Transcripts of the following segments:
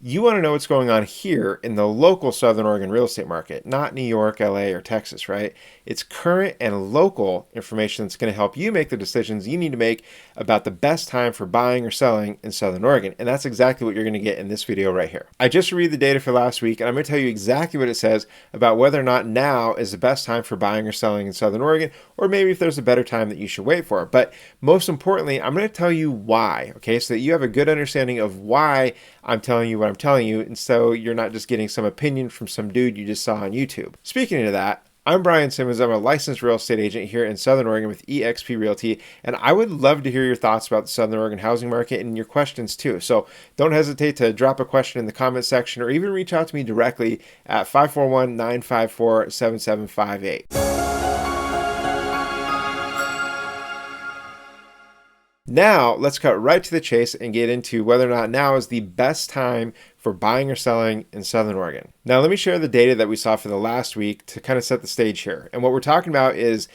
You want to know what's going on here in the local Southern Oregon real estate market, not New York, LA, or Texas, right? It's current and local information that's going to help you make the decisions you need to make about the best time for buying or selling in Southern Oregon. And that's exactly what you're going to get in this video right here. I just reviewed the data for last week, and I'm going to tell you exactly what it says about whether or not now is the best time for buying or selling in Southern Oregon, or maybe if there's a better time that you should wait for. But most importantly, I'm going to tell you why, okay? So that you have a good understanding of why I'm telling you what I'm telling you, and so you're not just getting some opinion from some dude you just saw on YouTube. Speaking of that, I'm Brian Simmons. I'm a licensed real estate agent here in Southern Oregon with eXp Realty, and I would love to hear your thoughts about the Southern Oregon housing market and your questions too. So don't hesitate to drop a question in the comment section or even reach out to me directly at 541-954-7758. Now, let's cut right to the chase and get into whether or not now is the best time for buying or selling in Southern Oregon. Now, let me share the data that we saw for the last week to kind of set the stage here. And what we're talking about is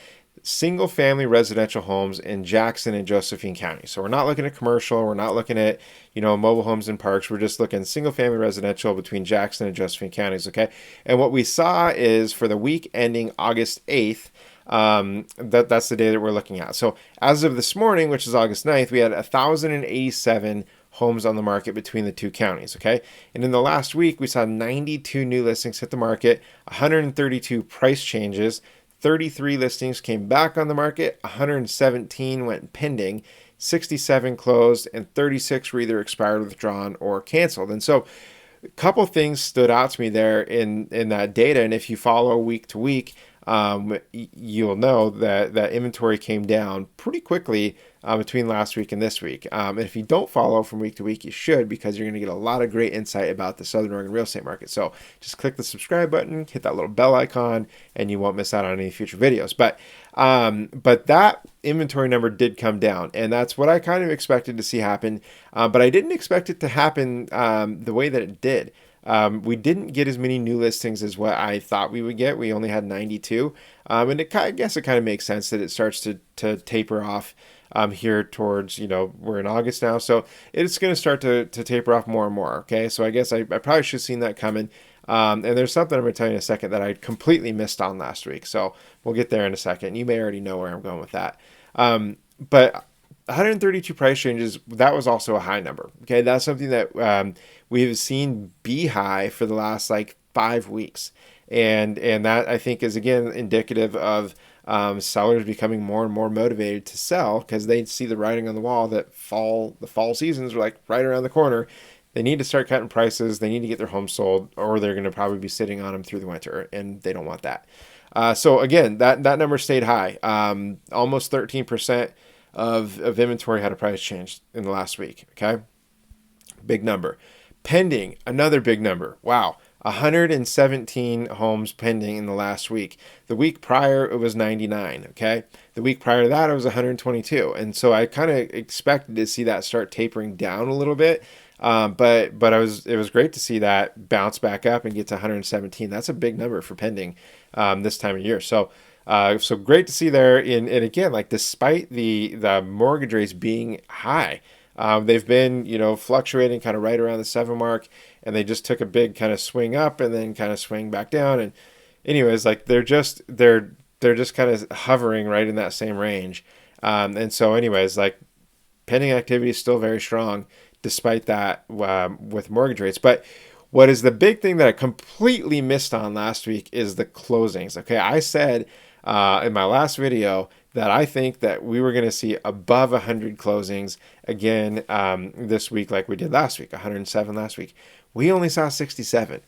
single family residential homes in Jackson and Josephine County. So we're not looking at commercial, we're not looking at, mobile homes and parks. We're just looking single family residential between Jackson and Josephine counties, okay? And what we saw is for the week ending August 8th, that's the day that we're looking at. So as of this morning, which is August 9th, we had 1,087 homes on the market between the two counties, okay? And in the last week, we saw 92 new listings hit the market, 132 price changes, 33 listings came back on the market, 117 went pending, 67 closed, and 36 were either expired, withdrawn, or canceled. And so a couple things stood out to me there in that data. And if you follow week to week, you'll know that inventory came down pretty quickly between last week and this week. And if you don't follow from week to week, you should, because you're going to get a lot of great insight about the Southern Oregon real estate market. So just click the subscribe button, hit that little bell icon, and you won't miss out on any future videos. But that inventory number did come down, and that's what I kind of expected to see happen. But I didn't expect it to happen the way that it did. We didn't get as many new listings as what I thought we would get. We only had 92. And I guess it kind of makes sense that it starts to taper off here towards, we're in August now. So it's going to start to taper off more and more. Okay. So I guess I probably should have seen that coming. And there's something I'm going to tell you in a second that I completely missed on last week. So we'll get there in a second. You may already know where I'm going with that. But 132 price changes, that was also a high number. Okay, that's something that we've seen be high for the last 5 weeks, and that I think is again indicative of sellers becoming more and more motivated to sell because they see the writing on the wall that the fall seasons are right around the corner. They need to start cutting prices. They need to get their homes sold, or they're going to probably be sitting on them through the winter, and they don't want that. So again, that number stayed high, almost 13%. Of inventory had a price change in the last week. Okay. Big number. Pending, another big number. Wow. 117 homes pending in the last week. The week prior, it was 99. Okay. The week prior to that, it was 122. And so I kind of expected to see that start tapering down a little bit. But it was great to see that bounce back up and get to 117. That's a big number for pending this time of year. So great to see there. And again, despite the mortgage rates being high, they've been, fluctuating kind of right around the 7 mark, and they just took a big kind of swing up and then kind of swing back down. And anyways, they're just kind of hovering right in that same range. And so anyways, pending activity is still very strong despite that, with mortgage rates. But what is the big thing that I completely missed on last week is the closings. Okay. I said, in my last video that I think that we were going to see above 100 closings again this week like we did last week, 107 last week. We only saw 67.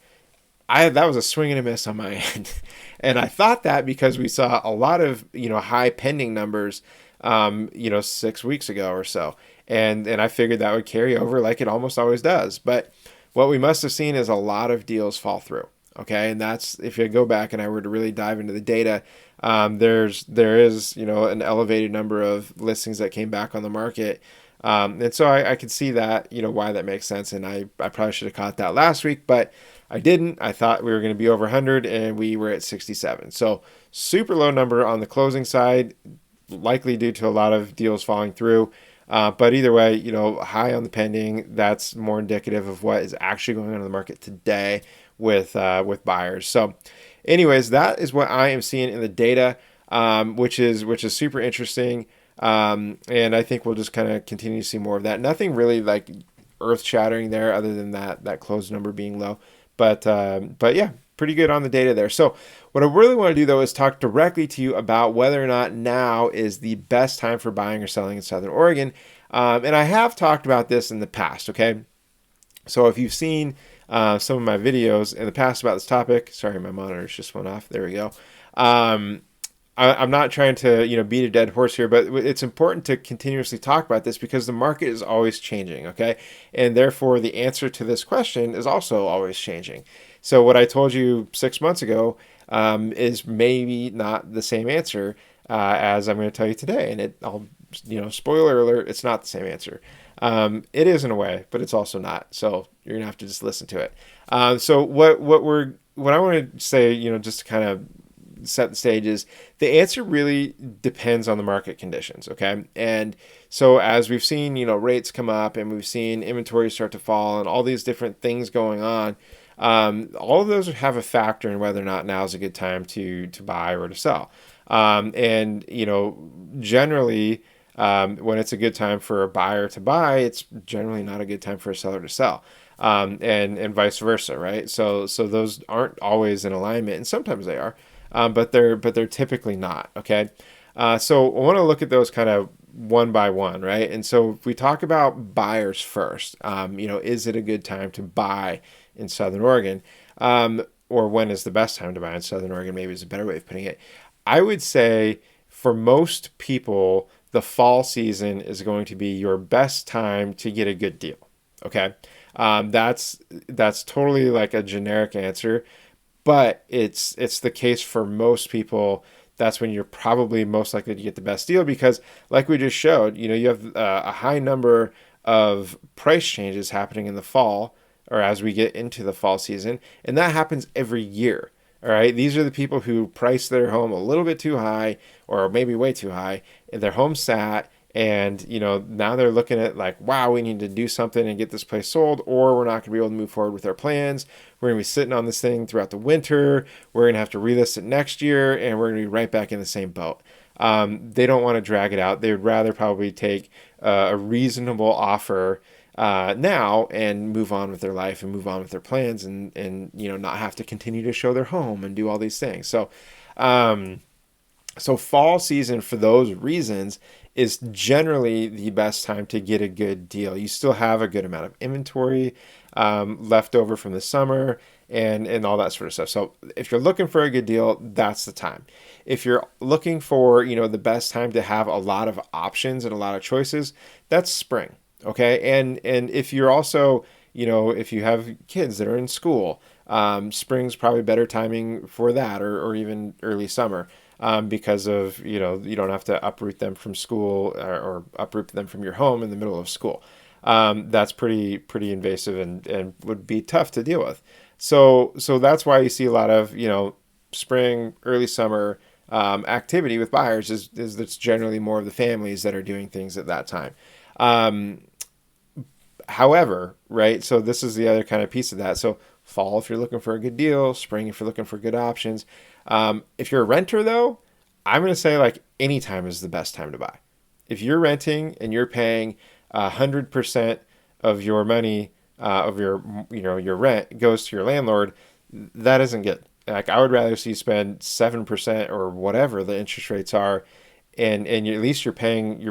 That was a swing and a miss on my end. And I thought that because we saw a lot of, high pending numbers, 6 weeks ago or so. And I figured that would carry over like it almost always does. But what we must have seen is a lot of deals fall through. Okay. And that's, if you go back and I were to really dive into the data, there is, an elevated number of listings that came back on the market. And so I could see that, why that makes sense. And I probably should have caught that last week, but I didn't. I thought we were going to be over 100 and we were at 67. So super low number on the closing side, likely due to a lot of deals falling through. But either way, high on the pending, that's more indicative of what is actually going on in the market today with buyers. So anyways, that is what I am seeing in the data, which is super interesting. And I think we'll just kind of continue to see more of that. Nothing really like earth shattering there other than that closed number being low. But yeah, pretty good on the data there. So what I really want to do though is talk directly to you about whether or not now is the best time for buying or selling in Southern Oregon. And I have talked about this in the past, okay? So if you've seen some of my videos in the past about this topic, sorry, my monitors just went off. There we go. I'm not trying to, beat a dead horse here, but it's important to continuously talk about this because the market is always changing, okay? And therefore, the answer to this question is also always changing. So what I told you 6 months ago is maybe not the same answer as I'm going to tell you today. And spoiler alert, it's not the same answer. It is in a way, but it's also not. So you're gonna have to just listen to it. So what I want to say, just to kind of set the stage is the answer really depends on the market conditions. Okay. And so as we've seen, rates come up and we've seen inventory start to fall and all these different things going on, all of those have a factor in whether or not now is a good time to buy or to sell. And generally, when it's a good time for a buyer to buy, it's generally not a good time for a seller to sell. And vice versa, right? So those aren't always in alignment, and sometimes they are. But they're typically not. Okay, so I want to look at those kind of one by one, right? And so if we talk about buyers first, is it a good time to buy in Southern Oregon, or when is the best time to buy in Southern Oregon? Maybe is a better way of putting it. I would say for most people, the fall season is going to be your best time to get a good deal. Okay, that's totally like a generic answer. But it's the case for most people. That's when you're probably most likely to get the best deal because, like we just showed, you have a high number of price changes happening in the fall or as we get into the fall season, and that happens every year. All right, these are the people who price their home a little bit too high or maybe way too high, and their home sat. And, now they're looking at like, wow, we need to do something and get this place sold, or we're not going to be able to move forward with our plans. We're going to be sitting on this thing throughout the winter. We're going to have to relist it next year, and we're going to be right back in the same boat. They don't want to drag it out. They would rather probably take a reasonable offer now and move on with their life and move on with their plans and not have to continue to show their home and do all these things. So, fall season for those reasons is generally the best time to get a good deal. You still have a good amount of inventory left over from the summer and all that sort of stuff. So if you're looking for a good deal, that's the time. If you're looking for, the best time to have a lot of options and a lot of choices, that's spring. Okay. And if you're also, if you have kids that are in school, spring's probably better timing for that or even early summer. Because of, you don't have to uproot them from school or uproot them from your home in the middle of school. That's pretty invasive and would be tough to deal with. So that's why you see a lot of, spring, early summer activity with buyers is that's generally more of the families that are doing things at that time. However, right, so this is the other kind of piece of that. So fall, if you're looking for a good deal, spring, if you're looking for good options. If you're a renter, though, I'm going to say like any time is the best time to buy. If you're renting and you're paying 100% of your money of your rent goes to your landlord, that isn't good. Like I would rather see you spend 7% or whatever the interest rates are, and at least you're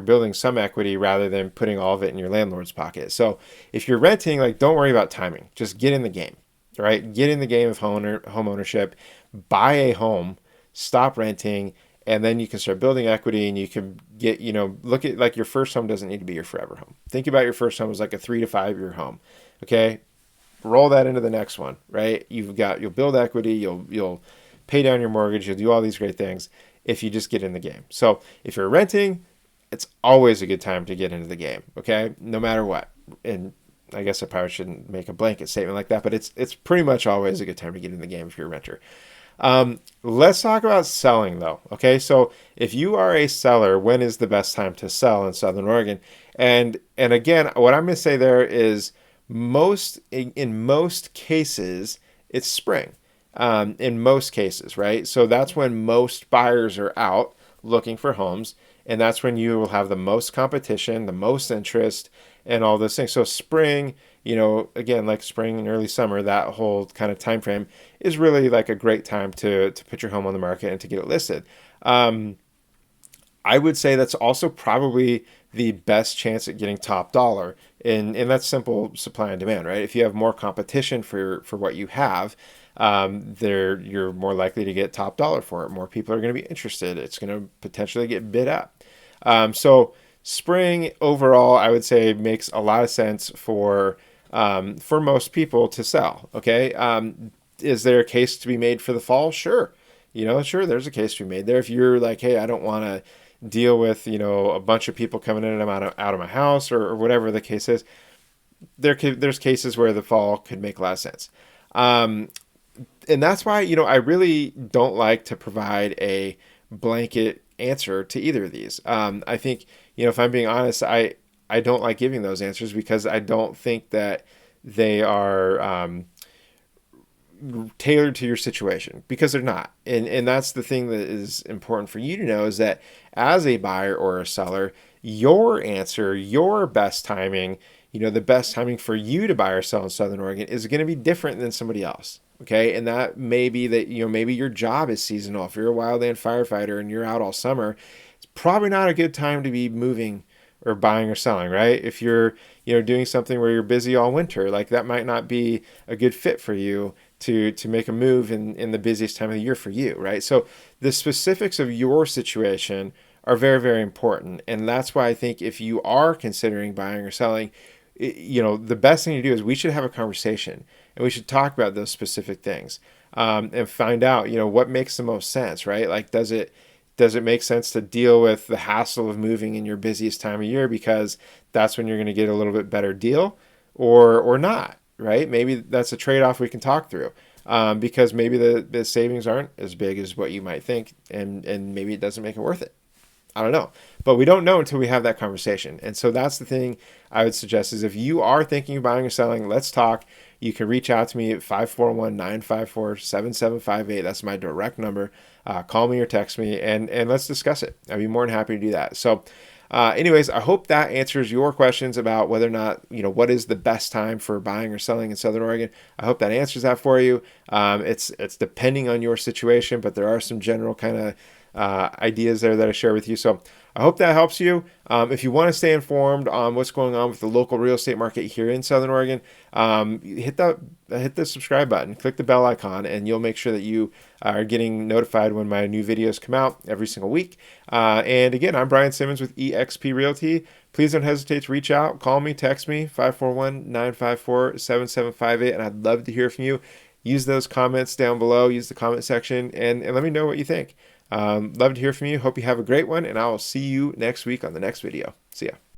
building some equity rather than putting all of it in your landlord's pocket. So if you're renting, like don't worry about timing. Just get in the game. Right? Get in the game of home ownership, buy a home, stop renting, and then you can start building equity and you can get, look at like your first home doesn't need to be your forever home. Think about your first home as like a 3 to 5 year home. Okay. Roll that into the next one, right? You'll build equity, you'll pay down your mortgage, you'll do all these great things if you just get in the game. So if you're renting, it's always a good time to get into the game. Okay. No matter what. And I guess I probably shouldn't make a blanket statement like that, but it's pretty much always a good time to get in the game if you're a renter. Let's talk about selling though. Okay. So if you are a seller, when is the best time to sell in Southern Oregon? And again, what I'm going to say there is in most cases, it's spring. In most cases, right? So that's when most buyers are out looking for homes, and that's when you will have the most competition, the most interest, and all those things. So spring, again, like spring and early summer, that whole kind of time frame is really like a great time to put your home on the market and to get it listed. I would say that's also probably the best chance at getting top dollar. And that's simple supply and demand, right? If you have more competition for what you have, you're more likely to get top dollar for it. More people are going to be interested. It's going to potentially get bid up. So spring overall, I would say makes a lot of sense for most people to sell. Okay. Is there a case to be made for the fall? Sure. Sure, there's a case to be made there. If you're like, hey, I don't want to deal with, a bunch of people coming in and out of my house or whatever the case is, there's cases where the fall could make a lot of sense. And that's why, I really don't like to provide a blanket answer to either of these. I think, if I'm being honest, I don't like giving those answers because I don't think that they are tailored to your situation, because they're not. And that's the thing that is important for you to know, is that as a buyer or a seller, your answer, your best timing, the best timing for you to buy or sell in Southern Oregon is going to be different than somebody else. Okay. And that may be that, maybe your job is seasonal. If you're a wildland firefighter and you're out all summer, it's probably not a good time to be moving or buying or selling, right? If you're, doing something where you're busy all winter, like that might not be a good fit for you to make a move in the busiest time of the year for you, right? So the specifics of your situation are very, very important. And that's why I think if you are considering buying or selling, the best thing to do is we should have a conversation and we should talk about those specific things, and find out, what makes the most sense, right? Like, does it make sense to deal with the hassle of moving in your busiest time of year because that's when you're going to get a little bit better deal, or not, right? Maybe that's a trade-off we can talk through, because maybe the savings aren't as big as what you might think, and maybe it doesn't make it worth it. I don't know, but we don't know until we have that conversation. And so that's the thing I would suggest, is if you are thinking of buying or selling, let's talk. You can reach out to me at 541-954-7758. That's my direct number. Call me or text me, and let's discuss it. I'd be more than happy to do that. So anyways, I hope that answers your questions about whether or not, what is the best time for buying or selling in Southern Oregon. I hope that answers that for you. It's depending on your situation, but there are some general kind of ideas there that I share with you. So I hope that helps you. If you want to stay informed on what's going on with the local real estate market here in Southern Oregon, hit the subscribe button, click the bell icon, and you'll make sure that you are getting notified when my new videos come out every single week. And again, I'm Brian Simmons with eXp Realty. Please don't hesitate to reach out. Call me, text me, 541-954-7758, and I'd love to hear from you. Use those comments down below, use the comment section, and let me know what you think. Love to hear from you. Hope you have a great one, and I will see you next week on the next video. See ya.